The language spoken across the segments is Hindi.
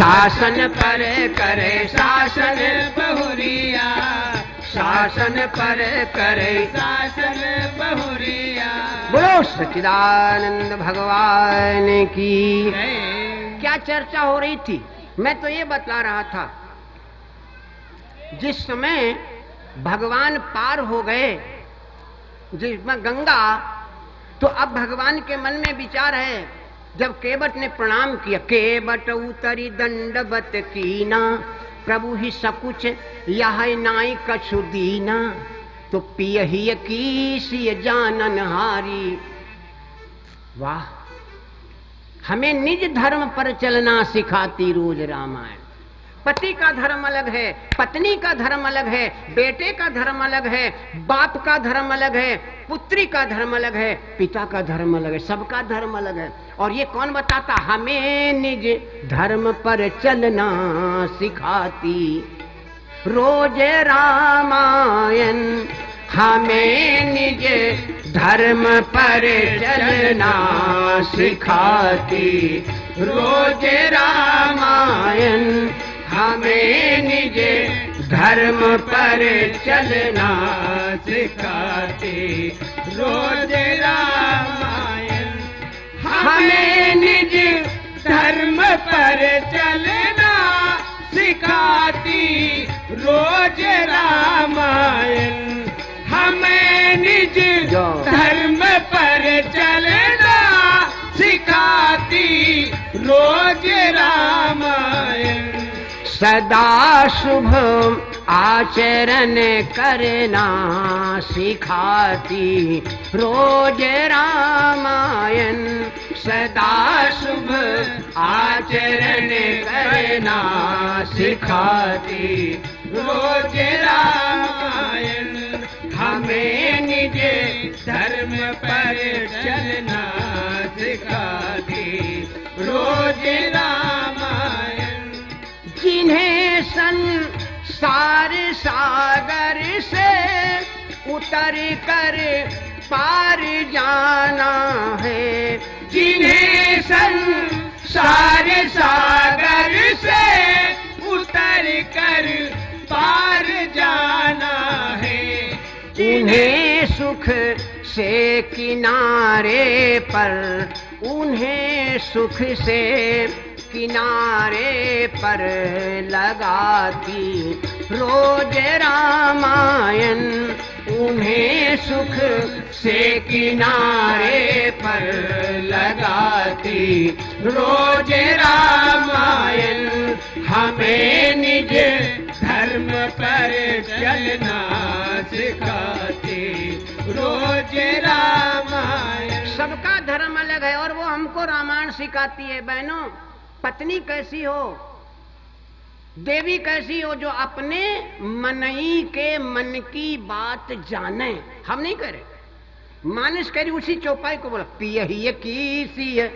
शासन पर करे शासन बहुरिया, शासन पर करे शासन बहुरिया। बोलो सच्चिदानंद भगवान की। क्या चर्चा हो रही थी? मैं तो ये बतला रहा था, जिस समय भगवान पार हो गए जिसमें गंगा, तो अब भगवान के मन में विचार है, जब केवट ने प्रणाम किया, केवट उतरी दंडवत कीना, प्रभु ही सकुच यह नाई कछु दीना, तो पियहिय कीसिय जानन हारी। वाह, हमें निज धर्म पर चलना सिखाती रोज रामायण। पति का धर्म अलग है, पत्नी का धर्म अलग है, बेटे का धर्म अलग है, बाप का धर्म अलग है, पुत्री का धर्म अलग है, पिता का धर्म अलग है, सबका धर्म अलग है। और ये कौन बताता? हमें निज धर्म पर चलना सिखाती रोज रामायण, हमें निज धर्म पर चलना सिखाती रोज रामायण, हमें निज धर्म पर चलना सिखाती रोज रामायण, हमें निज धर्म पर चलना सिखाती रोज रामायण, हमें निज धर्म पर चलना सिखाती रोज रामायण। सदा शुभ आचरण करना सिखाती रोज रामायण, सदा शुभ आचरण करना सिखाती रोज रामायण, हमें निज धर्म पर चलना सिखाती रोज रामायण। जिन्हें संसार सागर से उतर कर पार जाना है, जिन्हें संसार सागर से उतर कर पार जाना है, उन्हें सुख से किनारे पर, उन्हें सुख से किनारे पर लगाती रोज रामायण, उन्हें सुख से किनारे पर लगाती रोज रामायण, हमें निज धर्म पर चलना सिखाती रोज रामायण। सबका धर्म अलग है और वो हमको रामायण सिखाती है। बहनों, पत्नी कैसी हो, देवी कैसी हो, जो अपने मनई के मन की बात जाने। हम नहीं करे, मानस करी उसी चौपाई को बोला पियहिए कीसी है।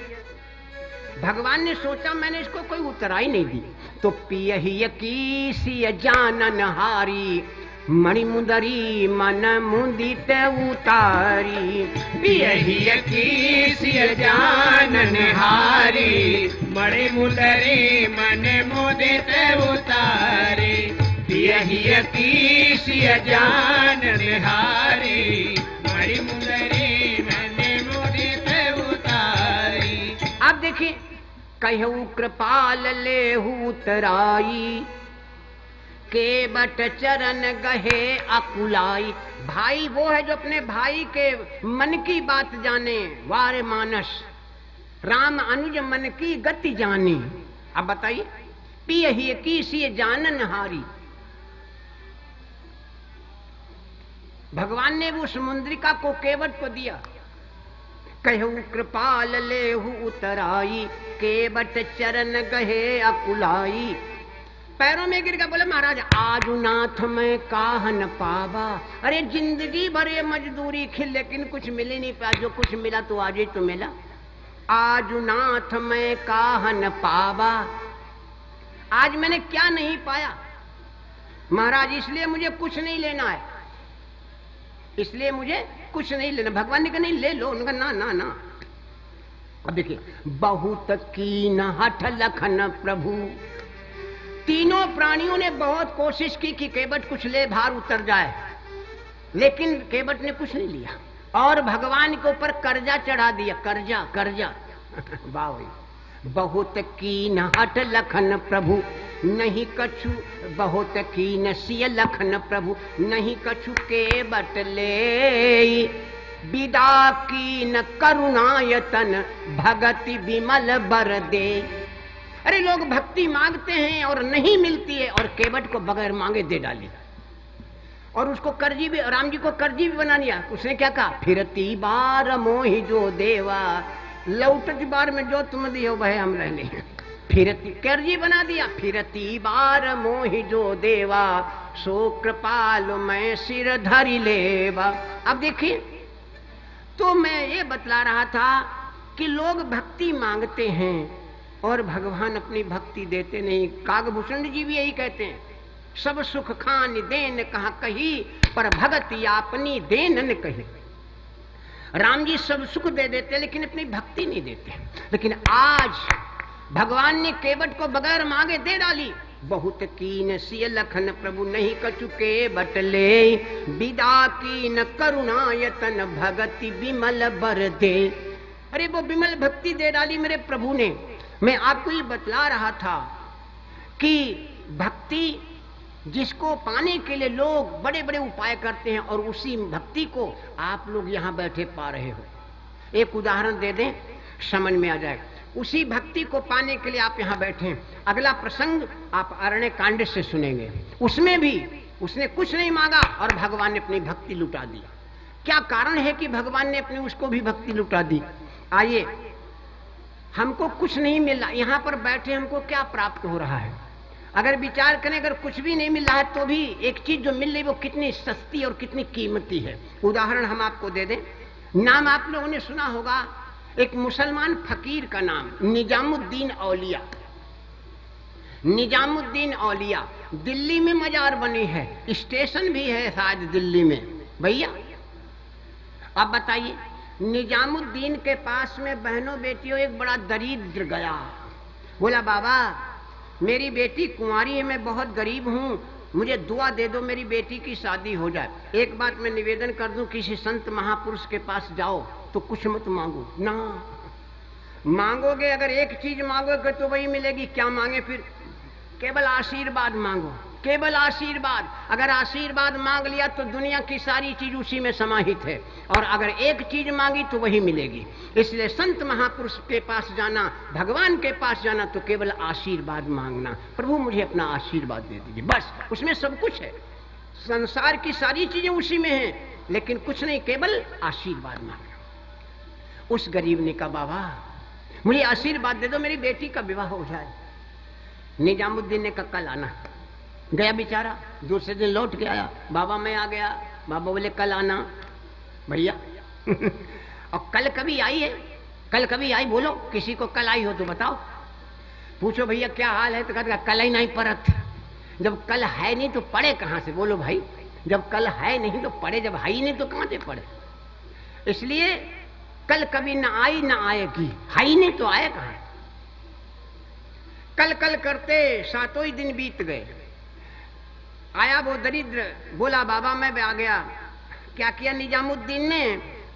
भगवान ने सोचा मैंने इसको कोई उतराई नहीं दी, तो पियहिए कीसी जानन हारी, मणिमुंदरी मन मुंदित उतारी, पियहिए कीसी जानन हारी, मणिमुंदरी मन मुंदित उतारी, पियहिए कीसी जानन हारी, मणिमुंदरी मन मुंदित उतारी। अब देखिए, कहूँ कृपाल लेहू उतराई, केवट चरण गहे अकुलाई। भाई वो है जो अपने भाई के मन की बात जाने, वारे मानस राम अनुज मन की गति जानी। अब बताइए, पियहिए कीसी जानन हारी। भगवान ने वो समुद्रिका को केवट को दिया, कहूँ कृपाल लेहू उतराई, केवट चरण गहे अकुलाई। पैरों में गिर गया, बोले महाराज आजू नाथ में काहन पावा। अरे जिंदगी भर ये मजदूरी खिल, लेकिन कुछ मिल ही नहीं पाया। जो कुछ मिला तो आज ही तो मिला। आजू नाथ में काहन पावा, आज मैंने क्या नहीं पाया महाराज, इसलिए मुझे कुछ नहीं लेना है, इसलिए मुझे कुछ नहीं लेना। भगवान ने कहा नहीं ले लो, उनका ना ना ना। अब देखिए, बहुत कीन हठ लखन प्रभु, तीनों प्राणियों ने बहुत कोशिश की कि केवट कुछ ले, भार उतर जाए, लेकिन केवट ने कुछ नहीं लिया और भगवान के ऊपर कर्जा चढ़ा दिया। कर्जा कर्जा वाह, बहुत कीन हट लखन प्रभु नहीं कछु, बहुत कीन सिय लखन प्रभु नहीं कछु केवट ले, विदा कीन करुणायतन भगति विमल बर दे। अरे लोग भक्ति मांगते हैं और नहीं मिलती है, और केवट को बगैर मांगे दे डाली, और उसको कर्जी भी, राम जी को कर्जी भी बना लिया। उसने क्या कहा, फिरती बार मोहि जो देवा, लौटती बार में जो तुम दियो वह हम रहने, फिरती कर्जी बना दिया। फिरती बार मोहि जो देवा, सो कृपाल मैं सिर धरि लेवा। अब देखिए, तो मैं ये बतला रहा था कि लोग भक्ति मांगते हैं और भगवान अपनी भक्ति देते नहीं। कागभूषण जी भी यही कहते हैं, सब सुख खान देन कहा कही, पर भगति अपनी देन न कही। राम जी सब सुख दे देते लेकिन अपनी भक्ति नहीं देते। लेकिन आज भगवान ने केवट को बगैर मांगे दे डाली। बहुत कीन सिय लखन प्रभु नहीं कछु केवट ले, विदा कीन करुणायतन भगति विमल बर दे। अरे वो विमल भक्ति दे डाली मेरे प्रभु ने। मैं आपको ये बतला रहा था कि भक्ति जिसको पाने के लिए लोग बड़े बड़े उपाय करते हैं, और उसी भक्ति को आप लोग यहां बैठे पा रहे हो। एक उदाहरण दे दें, समझ में आ जाए। उसी भक्ति को पाने के लिए आप यहां बैठे हैं। अगला प्रसंग आप अरण्य कांड से सुनेंगे। उसमें भी उसने कुछ नहीं मांगा और भगवान ने अपनी भक्ति लुटा दी। क्या कारण है कि भगवान ने अपनी उसको भी भक्ति लुटा दी? आइए, हमको कुछ नहीं मिला, यहां पर बैठे हमको क्या प्राप्त हो रहा है? अगर विचार करें, अगर कुछ भी नहीं मिल रहा है तो भी एक चीज जो मिल रही वो कितनी सस्ती और कितनी कीमती है। उदाहरण हम आपको दे दें। नाम आप लोगों ने सुना होगा, एक मुसलमान फकीर का नाम निजामुद्दीन औलिया। निजामुद्दीन औलिया, दिल्ली में मजार बनी है, स्टेशन भी है शायद दिल्ली में। भैया अब बताइए, निजामुद्दीन के पास में बहनों बेटियों एक बड़ा दरिद्र गया। बोला, बाबा मेरी बेटी कुंवारी है, मैं बहुत गरीब हूं, मुझे दुआ दे दो मेरी बेटी की शादी हो जाए। एक बात मैं निवेदन कर दूं, किसी संत महापुरुष के पास जाओ तो कुछ मत मांगो ना। मांगोगे अगर एक चीज मांगोगे तो वही मिलेगी। क्या मांगे फिर? केवल आशीर्वाद मांगो, केवल आशीर्वाद। अगर आशीर्वाद मांग लिया तो दुनिया की सारी चीज उसी में समाहित है, और अगर एक चीज मांगी तो वही मिलेगी। इसलिए संत महापुरुष के पास जाना, भगवान के पास जाना तो केवल आशीर्वाद मांगना। प्रभु मुझे अपना आशीर्वाद दे दीजिए, बस उसमें सब कुछ है। संसार की सारी चीजें उसी में हैं, लेकिन कुछ नहीं, केवल आशीर्वाद मांगना। उस गरीब ने कहा, बाबा मुझे आशीर्वाद दे दो, मेरी बेटी का विवाह हो जाए। निजामुद्दीन ने कहा, कल आना। गया बेचारा, दूसरे दिन लौट के आया, बाबा मैं आ गया। बाबा बोले, कल आना। भैया और कल कभी आई है? कल कभी आई? बोलो, किसी को कल आई हो तो बताओ। पूछो भैया क्या हाल है तो कहते कल ही नहीं परत। जब कल है नहीं तो पढ़े कहां से? बोलो भाई, जब कल है नहीं तो पढ़े, जब है ही नहीं तो कहां से पढ़े? इसलिए कल कभी ना आई ना आएगी, है ही नहीं तो आए कहां? कल कल करते सातों ही दिन बीत गए। आया वो दरिद्र, बोला बाबा मैं आ गया। क्या किया निजामुद्दीन ने?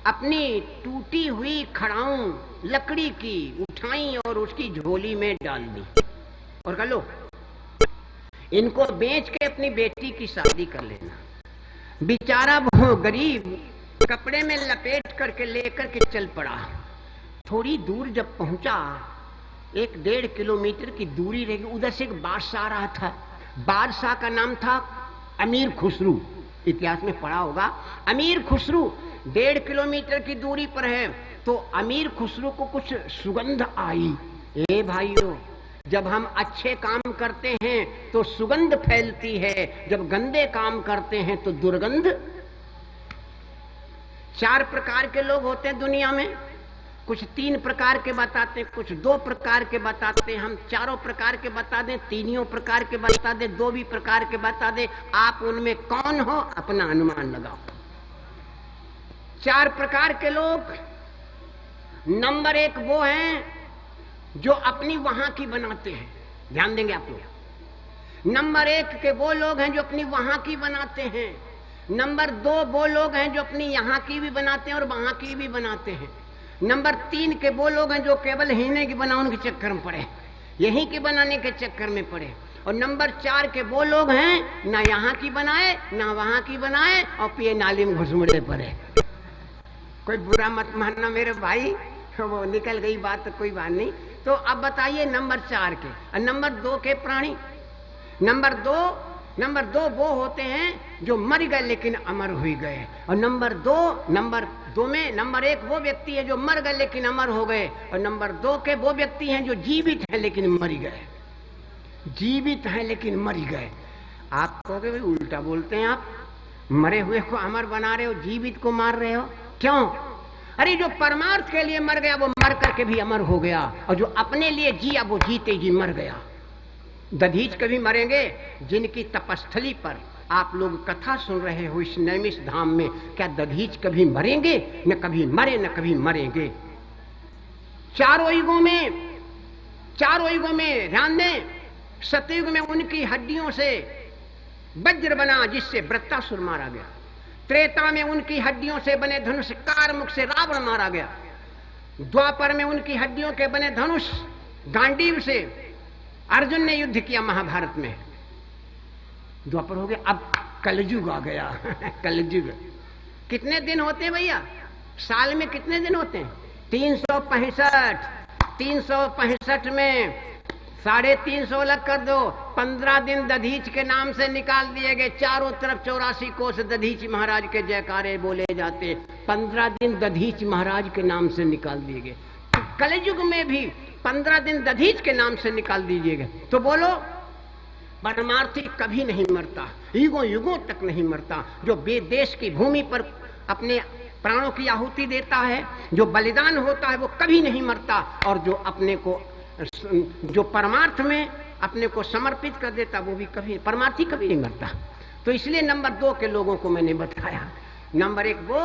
अपनी टूटी हुई खड़ाऊं लकड़ी की उठाई और उसकी झोली में डाल दी, और कह लो इनको बेच के अपनी बेटी की शादी कर लेना। बेचारा वो गरीब कपड़े में लपेट करके लेकर के चल पड़ा। थोड़ी दूर जब पहुंचा, 1-1.5 किलोमीटर की दूरी रहेगी, उधर से एक बादशाह आ रहा था। बादशाह का नाम था अमीर खुसरू। इतिहास में पढ़ा होगा। अमीर खुसरू 1.5 किलोमीटर की दूरी पर है, तो अमीर खुसरू को कुछ सुगंध आई। ए भाइयों, जब हम अच्छे काम करते हैं तो सुगंध फैलती है, जब गंदे काम करते हैं तो दुर्गंध। 4 प्रकार के लोग होते हैं दुनिया में, कुछ 3 प्रकार के बताते हैं, कुछ 2 प्रकार के बताते हैं। हम 4 प्रकार के बता दें, 3 प्रकार के बता दें, 2 भी प्रकार के बता दें। आप उनमें कौन हो अपना अनुमान लगाओ। 4 प्रकार के लोग, नंबर 1 वो हैं जो अपनी वहां की बनाते हैं। ध्यान देंगे आप लोग। नंबर 1 के वो लोग हैं जो अपनी वहां की बनाते हैं। नंबर 2 वो लोग हैं जो अपनी यहाँ की भी बनाते हैं और वहां की भी बनाते हैं। नंबर 3 के वो लोग हैं जो केवल हीने की बनाने के चक्कर में पड़े, यहीं के बनाने के चक्कर में पड़े। और नंबर 4 के वो लोग हैं ना यहाँ की बनाए ना वहां की बनाए और पिए नाली में घुसमुड़े पड़े। कोई बुरा मत मानना मेरे भाई, वो निकल गई बात तो कोई बात नहीं। तो अब बताइए नंबर 4 के और नंबर 2 के प्राणी। नंबर दो वो होते हैं जो मर गए लेकिन अमर हुई गए। और नंबर दो में नंबर 1 वो व्यक्ति है जो मर गए लेकिन अमर हो गए, और नंबर 2 के वो व्यक्ति हैं जो जीवित हैं लेकिन मर गए। जीवित हैं लेकिन मर गए। आप कहोगे भाई उल्टा बोलते हैं आप, मरे हुए को अमर बना रहे हो, जीवित को मार रहे हो, क्यों? अरे जो परमार्थ के लिए मर गया वो मर करके भी अमर हो गया, और जो अपने लिए जिया वो जीते जी मर गया। दधीच कभी मरेंगे? जिनकी तपस्थली पर आप लोग कथा सुन रहे हो इस नैमिष धाम में, क्या दधीच कभी मरेंगे? न कभी मरे न कभी मरेंगे। चारों युगों में ध्यान दें, सतयुग में उनकी हड्डियों से वज्र बना जिससे वृत्तासुर मारा गया। त्रेता में उनकी हड्डियों से बने धनुष कारमुख से रावण मारा गया। द्वापर में उनकी हड्डियों के बने धनुष गांडीव से अर्जुन ने युद्ध किया महाभारत में। द्वापर हो गया, अब कलयुग आ गया। कलयुग कितने दिन होते हैं भैया? साल में कितने दिन होते हैं? 365। 365 में 350 अलग कर दो, 15 दिन दधीच के नाम से निकाल दिए गए। चारों तरफ 84 कोस दधीच महाराज के जयकारे बोले जाते। 15 दिन दधीच महाराज के नाम से निकाल दिए गए। कलयुग में भी 15 दिन दधीच के नाम से निकाल दीजिएगा। तो बोलो, परमार्थी कभी नहीं मरता, युगों तक नहीं मरता। जो देश की भूमि पर अपने प्राणों की आहुति देता है, जो बलिदान होता है, वो कभी नहीं मरता। और जो परमार्थ में अपने को समर्पित कर देता वो भी कभी, परमार्थी कभी नहीं मरता। तो इसलिए नंबर 2 के लोगों को मैंने बताया। नंबर 1 वो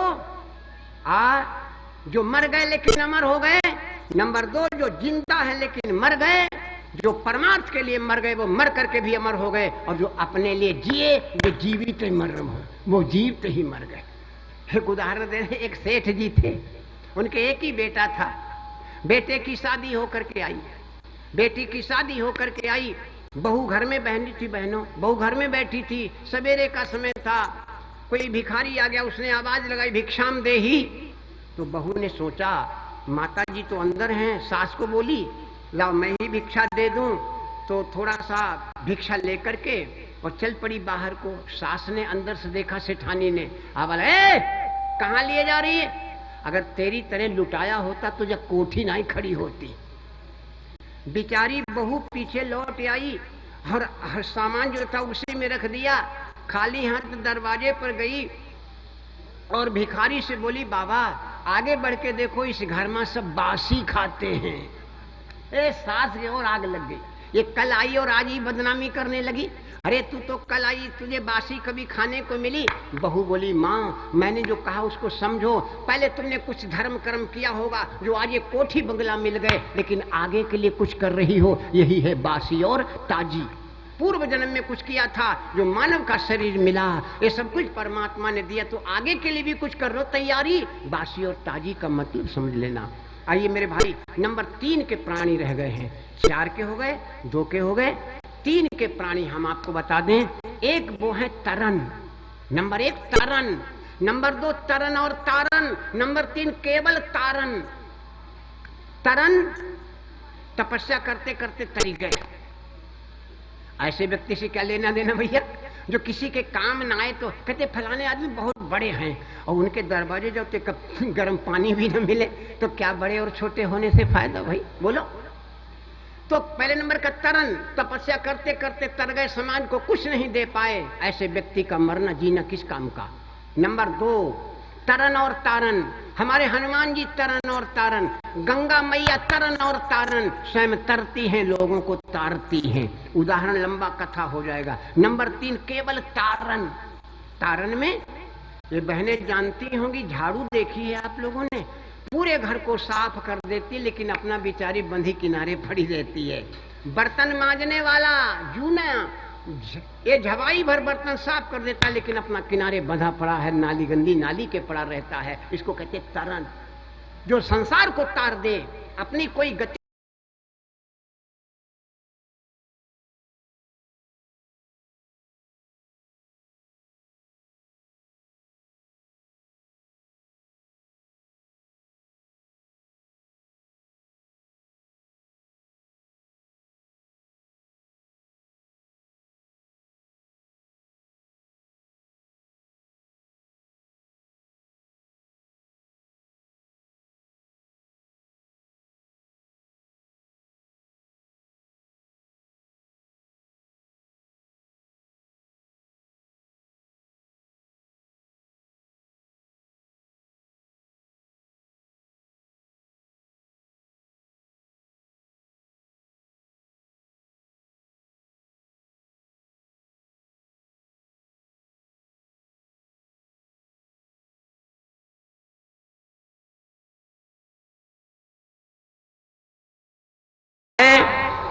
जो मर गए लेकिन अमर हो गए। नंबर 2 जो जिंदा है लेकिन मर गए। जो परमार्थ के लिए मर गए वो मर करके भी अमर हो गए। और जो अपने लिए जिए वो जीवित ही मर, वो जीवित ही मर गए। एक उदाहरण दे, एक सेठ जी थे, उनके एक ही बेटा था। बेटे की शादी होकर के आई, बेटी की शादी होकर के आई। बहू घर में बहू घर में बैठी थी। सवेरे का समय था, कोई भिखारी आ गया, उसने आवाज लगाई भिक्षाम देही। तो बहू ने सोचा माता जी तो अंदर हैं, सास को बोली लाओ मैं ही भिक्षा दे दूं। तो थोड़ा सा भिक्षा लेकर के और चल पड़ी बाहर को। सास ने अंदर से देखा, सेठानी ने आवाज, कहाँ लिए जा रही है? अगर तेरी तरह लुटाया होता तो जब कोठी नहीं खड़ी होती। बेचारी बहू पीछे लौट आई और हर सामान जो था उसी में रख दिया। खाली हाथ दरवाजे पर गई और भिखारी से बोली, बाबा आगे बढ़ के देखो, इस घर में सब बासी खाते हैं। सास की और आग लग गई। ये कल आई और आज ही बदनामी करने लगी। अरे तू तो कल आई, तुझे बासी कभी खाने को मिली? बहू बोली, माँ मैंने जो कहा उसको समझो। पहले तुमने कुछ धर्म कर्म किया होगा जो आज ये कोठी बंगला मिल गए, लेकिन आगे के लिए कुछ कर रही हो, यही है बासी और ताजी। पूर्व जन्म में कुछ किया था जो मानव का शरीर मिला, ये सब कुछ परमात्मा ने दिया, तो आगे के लिए भी कुछ कर लो तैयारी। बासी और ताजी का मतलब समझ लेना। आइए मेरे भाई, नंबर 3 के प्राणी रह गए हैं। 4 के हो गए, 2 के हो गए, 3 के प्राणी हम आपको बता दें। एक वो है तरन। नंबर 1 तरन, नंबर 2 तरन और तारन, नंबर 3 केवल तारन। तरन तपस्या करते करते तरी गए। ऐसे व्यक्ति से क्या लेना देना भैया, जो किसी के काम ना आए। तो कहते फलाने आदमी बहुत बड़े हैं और उनके दरवाजे जब तक गर्म पानी भी न मिले तो क्या बड़े और छोटे होने से फायदा भाई, बोलो। तो पहले नंबर का तरन, तपस्या करते करते तर गए, समाज को कुछ नहीं दे पाए। ऐसे व्यक्ति का मरना जीना किस काम का। नंबर 2 तरन और तारन। हमारे हनुमान जी तरन और तारन, गंगा मैया तरन और तारन, स्वयं तरती हैं, लोगों को तारती हैं। उदाहरण लंबा कथा हो जाएगा। नंबर 3 केवल तारन। तारन में ये बहनें जानती होंगी, झाड़ू देखी है आप लोगों ने, पूरे घर को साफ कर देती, लेकिन अपना बेचारी बंधी किनारे पड़ी रहती है। बर्तन मांजने वाला जूना ये झवाई भर बर्तन साफ कर देता, लेकिन अपना किनारे बंधा पड़ा है, नाली गंदी नाली के पड़ा रहता है। इसको कहते तरन। जो संसार को तार दे, अपनी कोई गति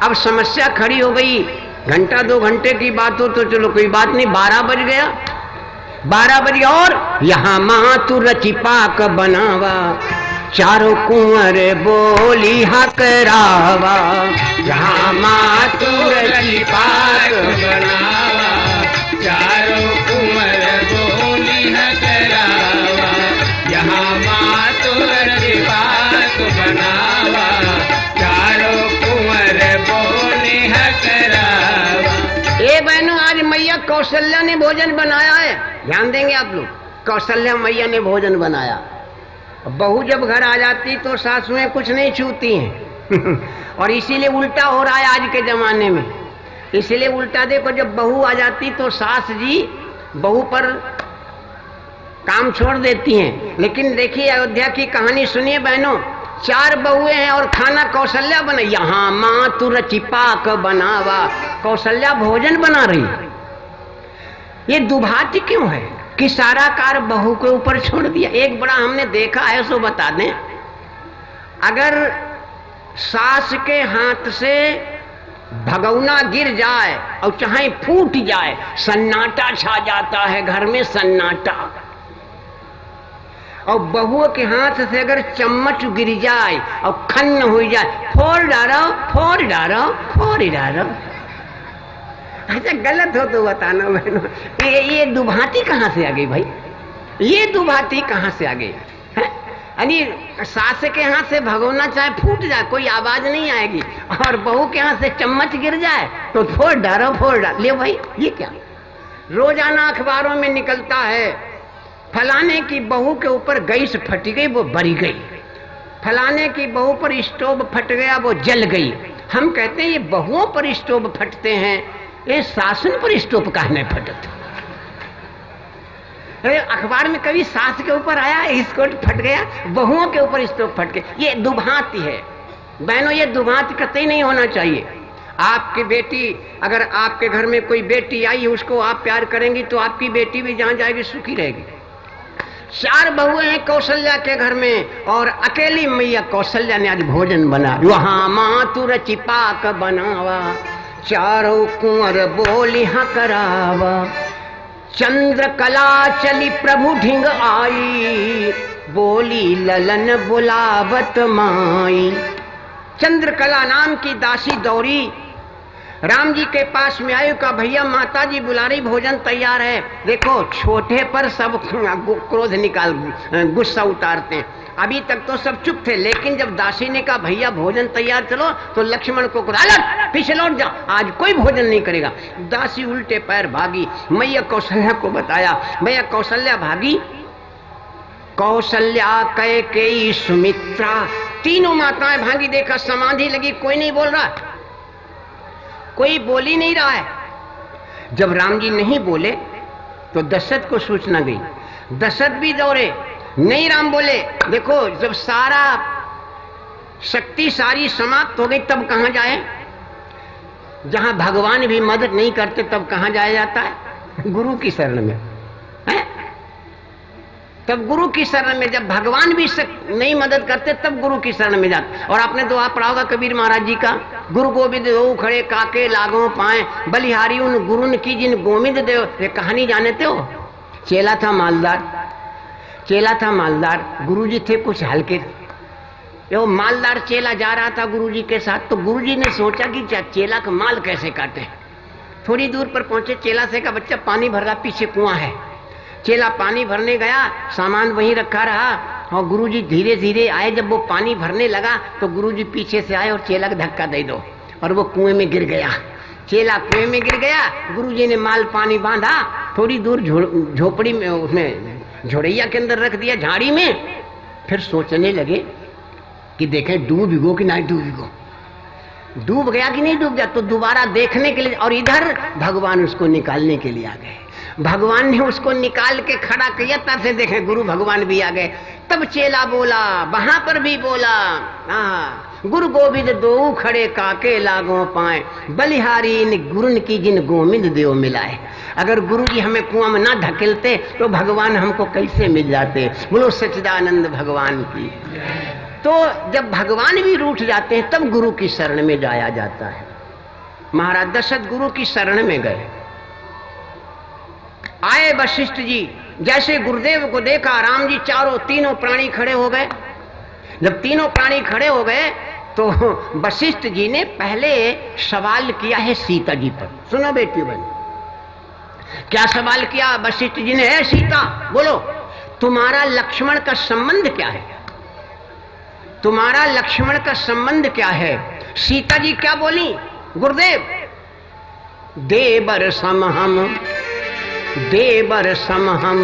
अब समस्या खड़ी हो गई। घंटा 2 घंटे की बात हो तो चलो कोई बात नहीं, 12 बज गया, 12 बज गया और यहाँ मातु रची पाक बनावा, चारों कुंवर बोली हकरावा, यहाँ मातु रची पाक बनावा, चारों कुंवर बोली हकरावा, यहाँ मातु रची पाक बनावा, चारों कुंवर बोली हकरावा। ए बहनों, आज मैया कौशल्या ने भोजन बनाया है, ध्यान देंगे आप लोग। कौशल्या मैया ने भोजन बनाया। बहू जब घर आ जाती तो सासुएं कुछ नहीं छूती हैं और इसीलिए उल्टा हो रहा है आज के जमाने में। इसीलिए उल्टा देखो, जब बहू आ जाती तो सास जी बहू पर काम छोड़ देती हैं। लेकिन देखिए अयोध्या की कहानी सुनिए बहनों, 4 बहुएं हैं और खाना कौशल्या बना। यहाँ मातु रची पाक बनावा, कौशल्या भोजन बना रही। ये दुभाती क्यों है कि सारा कार बहू के ऊपर छोड़ दिया? एक बड़ा हमने देखा है, सो बता दें। अगर सास के हाथ से भगौना गिर जाए और चाहे फूट जाए, सन्नाटा छा जाता है घर में, सन्नाटा। और बहू के हाथ से अगर चम्मच गिर जाए और खन्न हो जाए, फोड़ डालो, फोड़ डालो, फोड़ डालो। अच्छा गलत हो तो बताना बहनों, ये दुभाती कहाँ से आ गई भाई? ये दुभाती कहाँ से आ गई? यानी सास के हाथ से भगोना चाहे फूट जाए कोई आवाज नहीं आएगी, और बहू के हाथ से चम्मच गिर जाए तो फोड़ डालो, फोड़ डालो। ले भाई, ये क्या? रोजाना अखबारों में निकलता है, फलाने की बहू के ऊपर गैस फट गई, वो बरी गई। फलाने की बहू पर स्टोव फट गया, वो जल गई। हम कहते हैं ये बहुओं पर स्टोव फटते हैं, ये सासुन पर स्टोव काहे नहीं फटता? अखबार में कभी सास के ऊपर आया इसको फट गया, बहुओं के ऊपर स्टोव फट गया। ये दुभाती है बहनों, ये दुभाती कतई नहीं होना चाहिए। आपकी बेटी, अगर आपके घर में कोई बेटी आई, उसको आप प्यार करेंगी तो आपकी बेटी भी जहां जाएगी सुखी रहेगी। 4 बहुएं हैं कौशल्या के घर में और अकेली मैया कौशल्या ने आज भोजन बना। वहां मातु रची पाक बनावा, चारों कुंवर बोली हकरावा, चंद्र कला चली प्रभु ढिंग आई, बोली ललन बुलावत माई। चंद्रकला नाम की दासी दौड़ी राम जी के पास में आयु का, भैया माता जी बुला रही, भोजन तैयार है। देखो छोटे पर सब क्रोध निकाल, गुस्सा उतारते हैं। अभी तक तो सब चुप थे, लेकिन जब दासी ने कहा भैया भोजन तैयार चलो, तो लक्ष्मण को अलग पीछे लौट जाओ, आज कोई भोजन नहीं करेगा। दासी उल्टे पैर भागी, मैया कौशल्या को बताया। भैया कौशल्या भागी, कौशल्या कैकेयी सुमित्रा, तीनों माताएं भागी। देखा समाधि लगी, कोई नहीं बोल रहा, कोई बोल ही नहीं रहा है। जब राम जी नहीं बोले तो दशरथ को सूचना गई, दशरथ भी दौड़े, नहीं राम बोले। देखो जब सारा शक्ति सारी समाप्त हो गई तब कहां जाए? जहां भगवान भी मदद नहीं करते तब कहां जाया जाता है? गुरु की शरण में है। तब गुरु की शरण में, जब भगवान भी नहीं मदद करते तब गुरु की शरण में जाते। और आपने तो आप पढ़ा होगा कबीर महाराज जी का, गुरु गोविंद दो खड़े काके लागो पाए, बलिहारी उन गुरुन की जिन गोविंद देव। ये कहानी जानते हो? चेला था मालदार, चेला था मालदार, गुरुजी थे कुछ हल्के। वो मालदार चेला जा रहा था गुरुजी के साथ, तो गुरुजी ने सोचा कि चेला का माल कैसे काटे। थोड़ी दूर पर पहुंचे, चेला से कहा बच्चा पानी भर रहा, पीछे कुआं है। चेला पानी भरने गया, सामान वहीं रखा रहा और गुरुजी धीरे धीरे आए। जब वो पानी भरने लगा तो गुरुजी पीछे से आए और चेला का धक्का दे दो और वो कुएं में गिर गया। चेला कुएं में गिर गया, गुरुजी ने माल पानी बांधा, थोड़ी दूर झोपड़ी में, उसमें झोड़ैया के अंदर रख दिया, झाड़ी में। फिर सोचने लगे कि देखें डूबो कि नहीं डूबो, डूब गया कि नहीं डूब गया। तो दोबारा देखने के लिए, और इधर भगवान उसको निकालने के लिए आ गए। भगवान ने उसको निकाल के खड़ा किया, तब से देखें गुरु भगवान भी आ गए। तब चेला बोला, वहां पर भी बोला, गुरु गोविंद दो खड़े काके लागो पाए, बलिहारी इन गुरुन की जिन गोविंद देव मिलाए। अगर गुरु जी हमें कुआं में ना धकेलते तो भगवान हमको कैसे मिल जाते। बोलो सच्चिदानंद भगवान की। तो जब भगवान भी रूठ जाते हैं तब गुरु की शरण में जाया जाता है। महाराज दशरथ गुरु की शरण में गए। आए वशिष्ठ जी, जैसे गुरुदेव को देखा, राम जी तीनों प्राणी खड़े हो गए। जब तीनों प्राणी खड़े हो गए तो वशिष्ठ जी ने पहले सवाल किया है सीता जी पर। सुनो बेटी बहन, क्या सवाल किया वशिष्ठ जी ने? है सीता, बोलो तुम्हारा लक्ष्मण का संबंध क्या है? तुम्हारा लक्ष्मण का संबंध क्या है? सीता जी क्या बोली? गुरुदेव देवर सम हम, देवर सम हम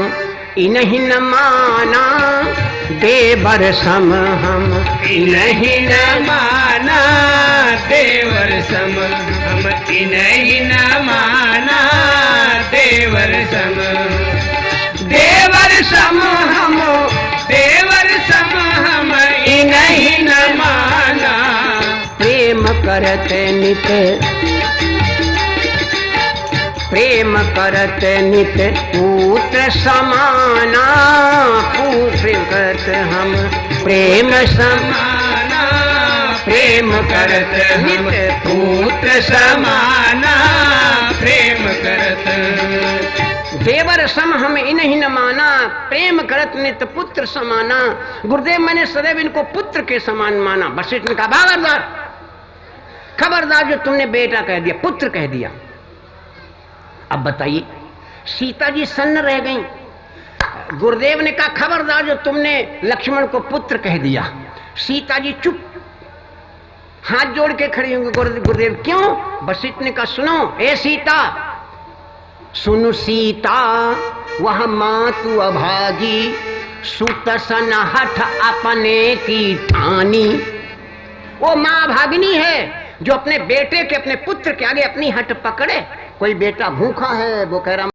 इन्हीं न माना, देवर सम हम इन्हीं न माना, देवर सम हम इन्हीं न माना, देवर सम, देवर सम हम, देवर सम हम इन्हीं न माना। प्रेम करते नित, प्रेम करत नित पुत्र समाना, प्रेम करत हम प्रेम समाना, प्रेम करत हम पुत्र समाना, प्रेम करत। देवर सम हम इन्हीं न माना, प्रेम करत नित पुत्र समाना। गुरुदेव मैंने सदैव इनको पुत्र के समान माना। वशिष्ठ ने कहा खबरदार, खबरदार जो तुमने बेटा कह दिया, पुत्र कह दिया। अब बताइए, सीता जी सन्न रह गईं। गुरुदेव ने कहा खबरदार जो तुमने लक्ष्मण को पुत्र कह दिया। सीता जी चुप, हाथ जोड़ के खड़ी होंगे। गुरुदेव क्यों? वशिष्ठ ने कहा सुनो ए सीता, सुन सीता वह मातु अभागी, सुत सन हठ अपने की ठानी। वो मां भागिनी है जो अपने बेटे के, अपने पुत्र के आगे अपनी हट पकड़े। कोई बेटा भूखा है, वो कह रहा